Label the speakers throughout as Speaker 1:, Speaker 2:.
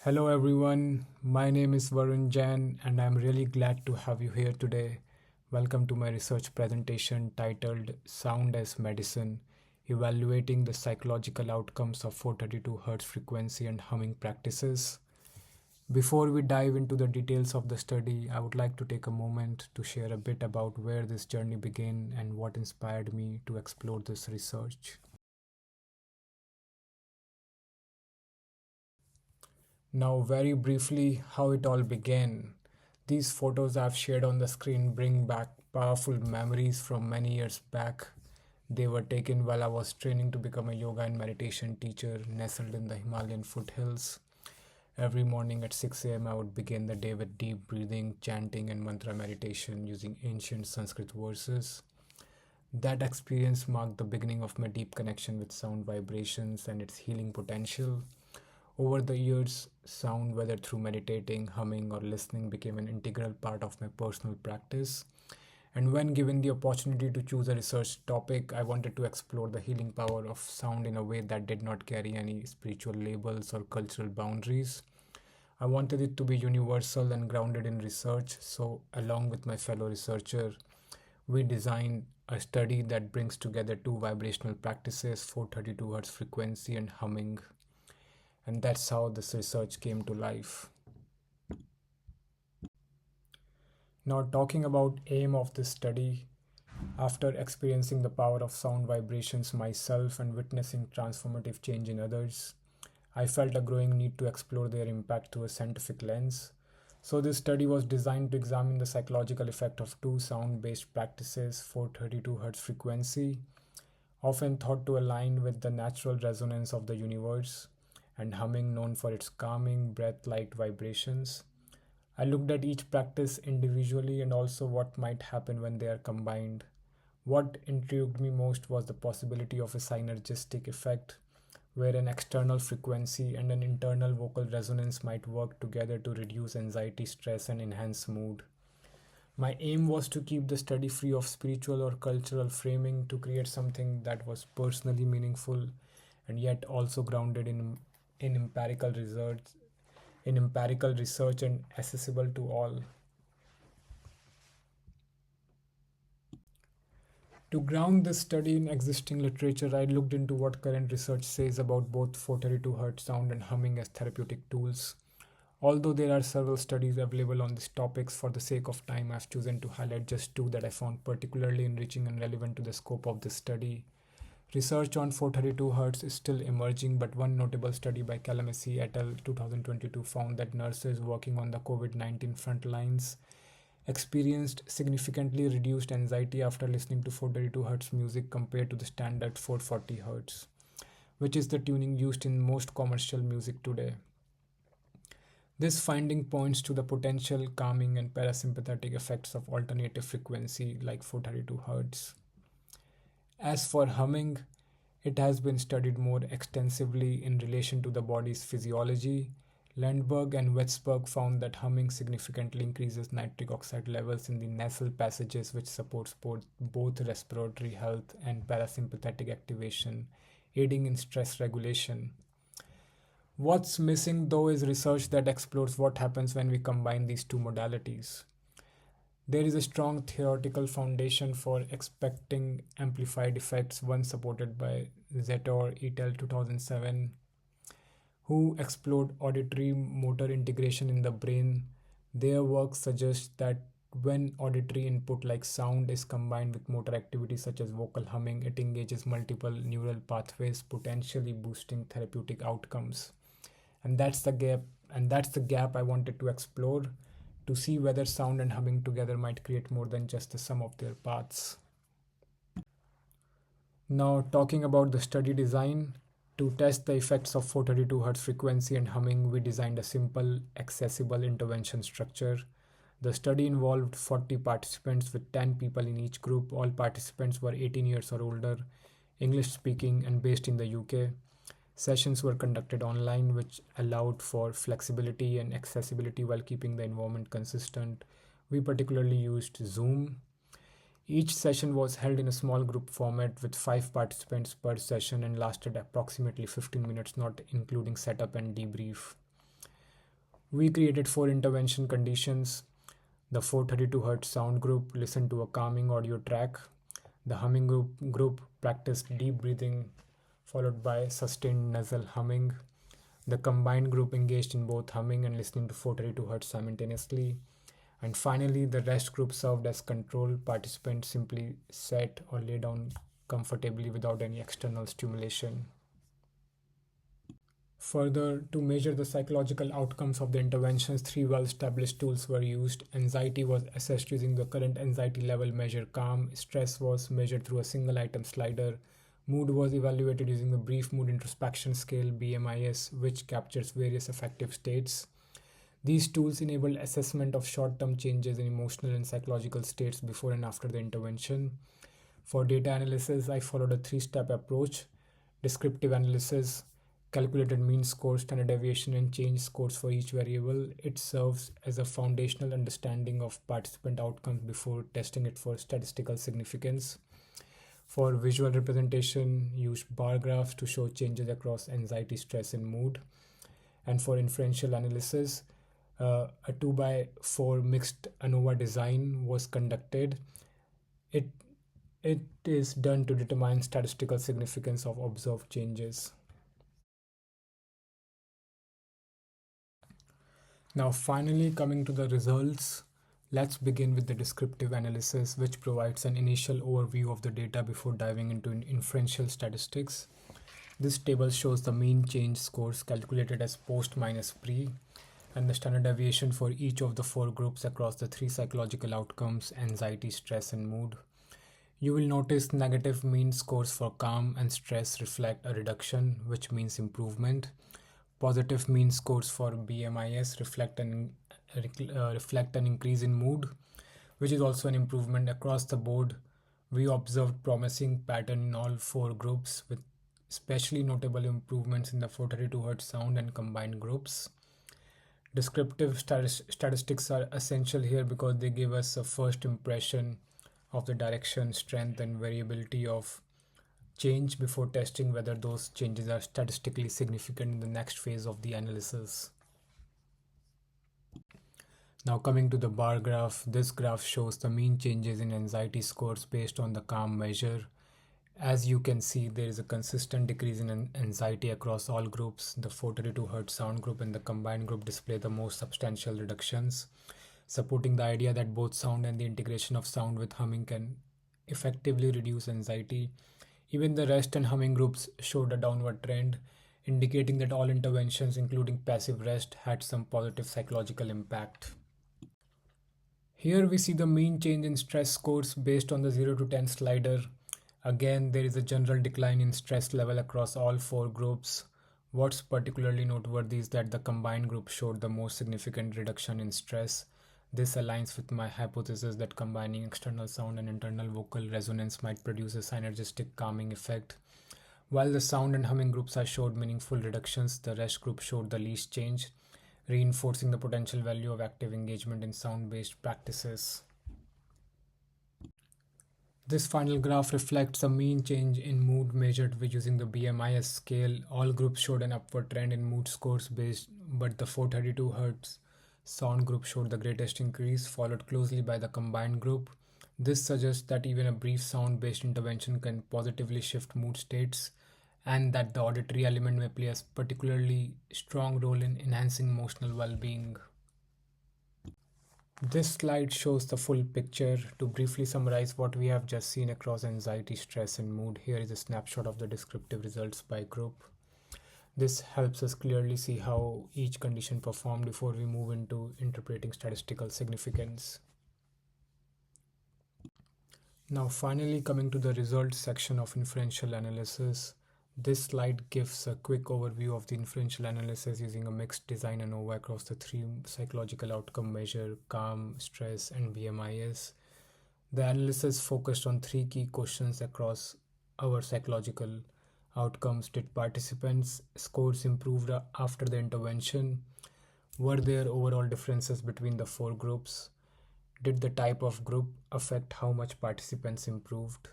Speaker 1: Hello everyone, my name is Varun Jain and I'm really glad to have you here today. Welcome to my research presentation titled Sound as Medicine: Evaluating the Psychological Outcomes of 432 Hz Frequency and Humming Practices. Before we dive into the details of the study, I would like to take a moment to share a bit about where this journey began and what inspired me to explore this research. Now, very briefly, how it all began. These photos I've shared on the screen bring back powerful memories from many years back. They were taken while I was training to become a yoga and meditation teacher nestled in the Himalayan foothills. Every morning at 6 a.m., I would begin the day with deep breathing, chanting, and mantra meditation using ancient Sanskrit verses. That experience marked the beginning of my deep connection with sound vibrations and its healing potential. Over the years, sound, whether through meditating, humming, or listening, became an integral part of my personal practice. And when given the opportunity to choose a research topic, I wanted to explore the healing power of sound in a way that did not carry any spiritual labels or cultural boundaries. I wanted it to be universal and grounded in research, so, along with my fellow researcher, we designed a study that brings together two vibrational practices: 432 Hz frequency and humming, and that's how this research came to life. Now, talking about aim of this study, after experiencing the power of sound vibrations myself and witnessing transformative change in others, I felt a growing need to explore their impact through a scientific lens. So this study was designed to examine the psychological effect of two sound-based practices: 432 Hz frequency, often thought to align with the natural resonance of the universe, and humming, known for its calming, breath-like vibrations. I looked at each practice individually and also what might happen when they are combined. What intrigued me most was the possibility of a synergistic effect, where an external frequency and an internal vocal resonance might work together to reduce anxiety, stress, and enhance mood. My aim was to keep the study free of spiritual or cultural framing, to create something that was personally meaningful and yet also grounded in empirical research and accessible to all. To ground this study in existing literature, I looked into what current research says about both 432 Hz sound and humming as therapeutic tools. Although there are several studies available on these topics, for the sake of time, I've chosen to highlight just two that I found particularly enriching and relevant to the scope of this study. Research on 432 Hz is still emerging, but one notable study by Kalamasi et al. 2022 found that nurses working on the COVID-19 front lines experienced significantly reduced anxiety after listening to 432 Hz music compared to the standard 440 Hz, which is the tuning used in most commercial music today. This finding points to the potential calming and parasympathetic effects of alternative frequency like 432 Hz. As for humming, it has been studied more extensively in relation to the body's physiology. Landberg and Wetzberg found that humming significantly increases nitric oxide levels in the nasal passages, which supports both respiratory health and parasympathetic activation, aiding in stress regulation. What's missing, though, is research that explores what happens when we combine these two modalities. There is a strong theoretical foundation for expecting amplified effects, one supported by Zetor et al. 2007, who explored auditory motor integration in the brain. Their work suggests that when auditory input like sound is combined with motor activity such as vocal humming, it engages multiple neural pathways, potentially boosting therapeutic outcomes. And that's the gap I wanted to explore, to see whether sound and humming together might create more than just the sum of their parts. Now, talking about the study design, to test the effects of 432 Hz frequency and humming, we designed a simple, accessible intervention structure. The study involved 40 participants with 10 people in each group. All participants were 18 years or older, English speaking, and based in the UK. Sessions were conducted online, which allowed for flexibility and accessibility while keeping the environment consistent. We particularly used Zoom. Each session was held in a small group format with 5 participants per session and lasted approximately 15 minutes, not including setup and debrief. We created four intervention conditions. The 432 Hz sound group listened to a calming audio track. The humming group practiced deep breathing followed by sustained nasal humming. The combined group engaged in both humming and listening to 432 Hz simultaneously. And finally, the rest group served as control. Participants simply sat or lay down comfortably without any external stimulation. Further, to measure the psychological outcomes of the interventions, three well established tools were used. Anxiety was assessed using the current anxiety level measure calm, stress was measured through a single item slider, mood was evaluated using the brief mood introspection scale BMIS, which captures various affective states. These tools enabled assessment of short term changes in emotional and psychological states before and after the intervention. For data analysis, I followed a three-step approach: descriptive analysis, calculated mean score, standard deviation, and change scores for each variable. It serves as a foundational understanding of participant outcomes before testing it for statistical significance. For visual representation, use bar graphs to show changes across anxiety, stress, and mood. And for inferential analysis, a 2 by 4 mixed ANOVA design was conducted. It it is done to determine statistical significance of observed changes. Now, finally, coming to the results, let's begin with the descriptive analysis, which provides an initial overview of the data before diving into inferential statistics. This table shows the mean change scores calculated as post minus pre, and the standard deviation for each of the four groups across the three psychological outcomes: anxiety, stress, and mood. You will notice negative mean scores for calm and stress reflect a reduction, which means improvement. Positive mean scores for BMIS reflect an increase in mood, which is also an improvement across the board. We observed promising pattern in all four groups, with especially notable improvements in the 432 Hz sound and combined groups. Descriptive statistics are essential here because they give us a first impression of the direction, strength, and variability of change before testing whether those changes are statistically significant in the next phase of the analysis. Now, coming to the bar graph, this graph shows the mean changes in anxiety scores based on the calm measure. As you can see, there is a consistent decrease in anxiety across all groups. The 432 Hz sound group and the combined group display the most substantial reductions, supporting the idea that both sound and the integration of sound with humming can effectively reduce anxiety. Even the rest and humming groups showed a downward trend, indicating that all interventions, including passive rest, had some positive psychological impact. Here we see the mean change in stress scores based on the 0 to 10 slider. Again, there is a general decline in stress level across all four groups. What's particularly noteworthy is that the combined group showed the most significant reduction in stress. This aligns with my hypothesis that combining external sound and internal vocal resonance might produce a synergistic calming effect. While the sound and humming groups are showed meaningful reductions, the rest group showed the least change, reinforcing the potential value of active engagement in sound based practices. This final graph reflects a mean change in mood measured using the BMIS scale. All groups showed an upward trend in mood scores based, but the 432 Hz sound group showed the greatest increase, followed closely by the combined group. This suggests that even a brief sound based intervention can positively shift mood states, and that the auditory element may play a particularly strong role in enhancing emotional well being. This slide shows the full picture. To briefly summarize what we have just seen across anxiety, stress, and mood, here is a snapshot of the descriptive results by group. This helps us clearly see how each condition performed before we move into interpreting statistical significance. Now, finally, coming to the results section of inferential analysis. This slide gives a quick overview of the inferential analysis using a mixed design ANOVA across the three psychological outcome measure: calm, stress, and BMIS. The analysis focused on three key questions across our psychological outcomes. Did participants' scores improve after the intervention? Were there overall differences between the four groups? Did the type of group affect how much participants improved?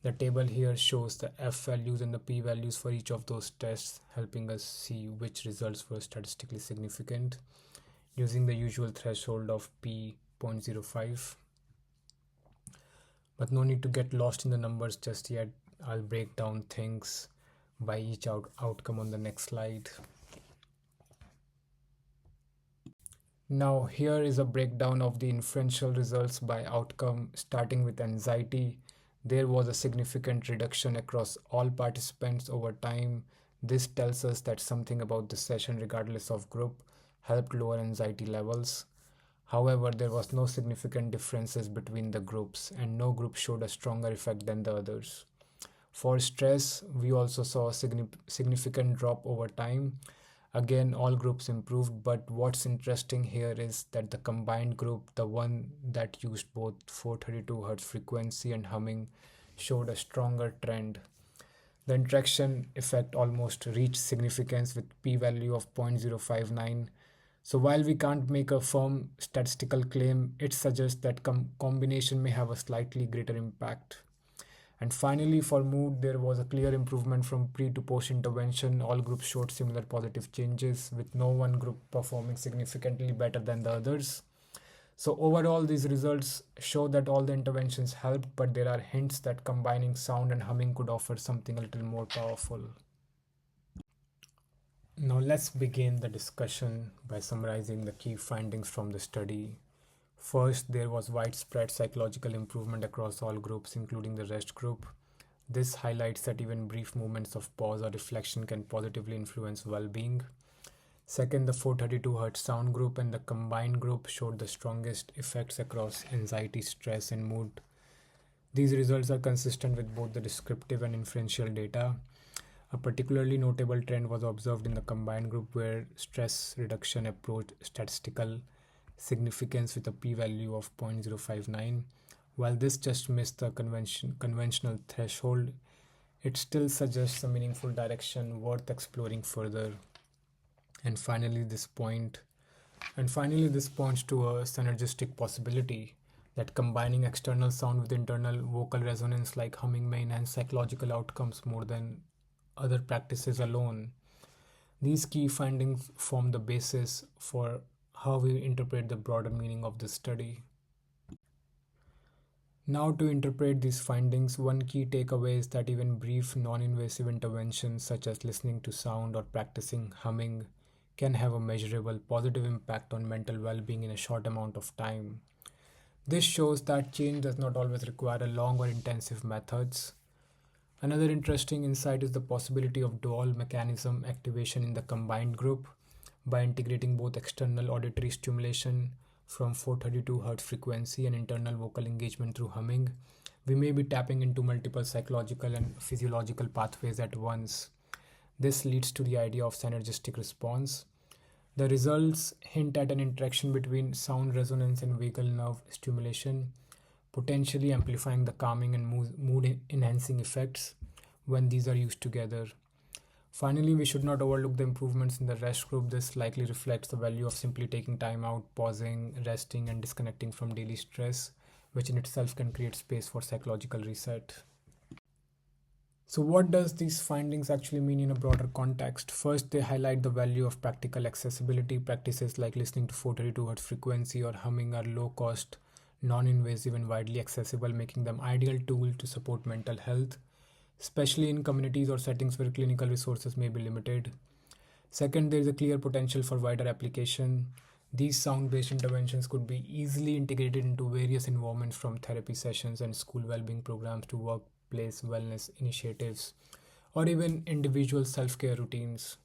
Speaker 1: The table here shows the F values and the P values for each of those tests, helping us see which results were statistically significant using the usual threshold of P 0.05. But no need to get lost in the numbers just yet. I'll break down things by each outcome on the next slide. Now, here is a breakdown of the inferential results by outcome, starting with anxiety. There was a significant reduction across all participants over time. This tells us that something about the session, regardless of group, helped lower anxiety levels. However, there was no significant differences between the groups, and no group showed a stronger effect than the others. For stress, we also saw a significant drop over time. Again, all groups improved, but what's interesting here is that the combined group, the one that used both 432 Hz frequency and humming, showed a stronger trend. The interaction effect almost reached significance with p-value of 0.059. So while we can't make a firm statistical claim, it suggests that combination may have a slightly greater impact. And finally, for mood, there was a clear improvement from pre to post intervention. All groups showed similar positive changes, with no one group performing significantly better than the others. So, overall, these results show that all the interventions helped, but there are hints that combining sound and humming could offer something a little more powerful. Now, let's begin the discussion by summarizing the key findings from the study. First, there was widespread psychological improvement across all groups, including the rest group. This highlights that even brief moments of pause or reflection can positively influence well being. Second, the 432 Hz sound group and the combined group showed the strongest effects across anxiety, stress, and mood. These results are consistent with both the descriptive and inferential data. A particularly notable trend was observed in the combined group where stress reduction approached statistical significance with a p-value of 0.059. While this just missed the conventional threshold, it still suggests a meaningful direction worth exploring further. And finally, this points to a synergistic possibility that combining external sound with internal vocal resonance like humming may enhance psychological outcomes more than other practices alone. These key findings form the basis for how we interpret the broader meaning of this study. Now, to interpret these findings, one key takeaway is that even brief non invasive interventions such as listening to sound or practicing humming can have a measurable positive impact on mental well being in a short amount of time. This shows that change does not always require a long or intensive methods. Another interesting insight is the possibility of dual mechanism activation in the combined group. By integrating both external auditory stimulation from 432 Hz frequency and internal vocal engagement through humming, we may be tapping into multiple psychological and physiological pathways at once. This leads to the idea of synergistic response. The results hint at an interaction between sound resonance and vagal nerve stimulation, potentially amplifying the calming and mood enhancing effects when these are used together. Finally, we should not overlook the improvements in the rest group. This likely reflects the value of simply taking time out, pausing, resting, and disconnecting from daily stress, which in itself can create space for psychological reset. So, what does these findings actually mean in a broader context? First, they highlight the value of practical accessibility. Practices like listening to 432 Hz frequency or humming are low cost, non invasive, and widely accessible, making them ideal tools to support mental health, especially in communities or settings where clinical resources may be limited. Second, there is a clear potential for wider application. These sound based interventions could be easily integrated into various environments from therapy sessions and school well being programs to workplace wellness initiatives or even individual self care routines.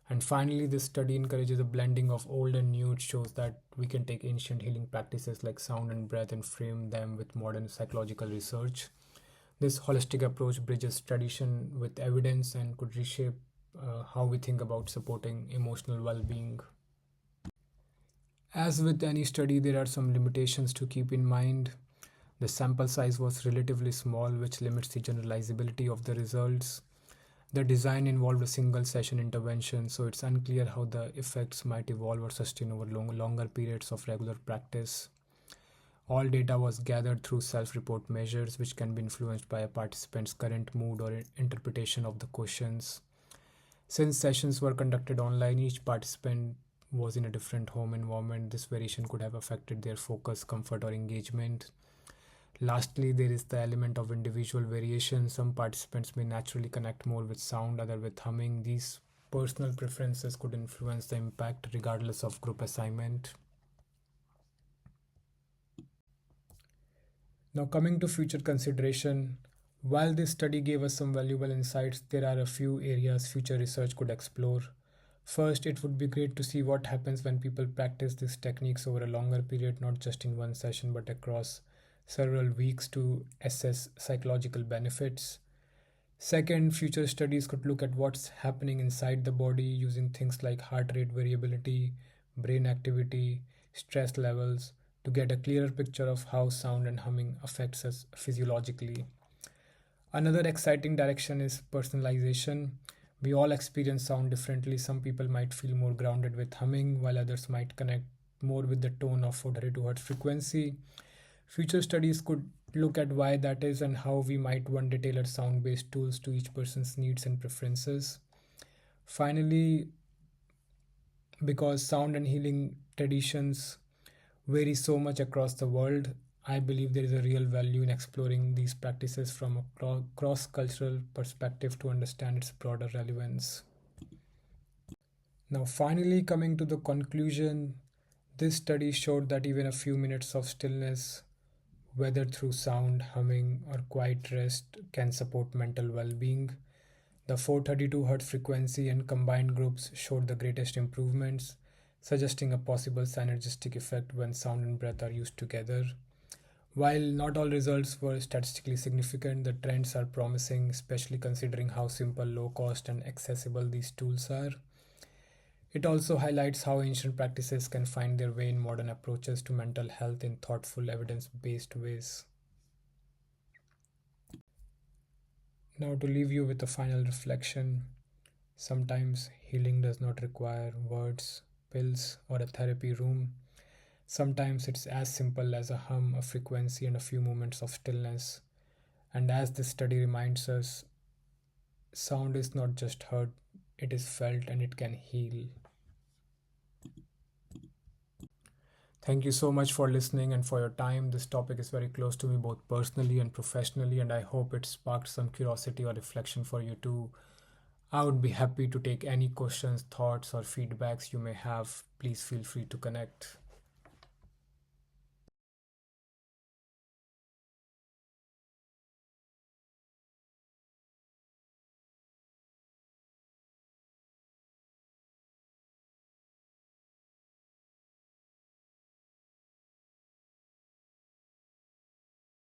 Speaker 1: And finally, this study encourages a blending of old and new. It shows that we can take ancient healing practices like sound and breath and frame them with modern psychological research. This holistic approach bridges tradition with evidence and could reshape how we think about supporting emotional well being. As with any study, there are some limitations to keep in mind. The sample size was relatively small, which limits the generalizability of the results. The design involved a single session intervention, so it's unclear how the effects might evolve or sustain over longer periods of regular practice. All data was gathered through self report measures, which can be influenced by a participant's current mood or interpretation of the questions. Since sessions were conducted online, each participant was in a different home environment. This variation could have affected their focus, comfort, or engagement. Lastly, there is the element of individual variation. Some participants may naturally connect more with sound, other with humming. These personal preferences could influence the impact regardless of group assignment. Now, coming to future consideration, while this study gave us some valuable insights, there are a few areas future research could explore. First, it would be great to see what happens when people practice these techniques over a longer period, not just in one session but across several weeks to assess psychological benefits. Second, future studies could look at what's happening inside the body using things like heart rate variability, brain activity, stress levels to get a clearer picture of how sound and humming affects us physiologically. Another exciting direction is personalization. We all experience sound differently. Some people might feel more grounded with humming, while others might connect more with the tone of 432 Hz frequency. Future studies could look at why that is and how we might one day tailor sound based tools to each person's needs and preferences. Finally, because sound and healing traditions vary so much across the world, I believe there is a real value in exploring these practices from a cross cultural perspective to understand its broader relevance. Now, finally, coming to the conclusion, this study showed that even a few minutes of stillness, whether through sound, humming, or quiet rest, can support mental well being. The 432 Hz frequency and combined groups showed the greatest improvements, suggesting a possible synergistic effect when sound and breath are used together. While not all results were statistically significant, the trends are promising, especially considering how simple, low cost, and accessible these tools are. It also highlights how ancient practices can find their way in modern approaches to mental health in thoughtful, evidence based ways. Now, to leave you with a final reflection, sometimes healing does not require words, pills, or a therapy room. Sometimes it's as simple as a hum, a frequency, and a few moments of stillness. And as this study reminds us, sound is not just heard, it is felt and it can heal. Thank you so much for listening and for your time. This topic is very close to me both personally and professionally, and I hope it sparked some curiosity or reflection for you too. I would be happy to take any questions, thoughts, or feedbacks you may have. Please feel free to connect.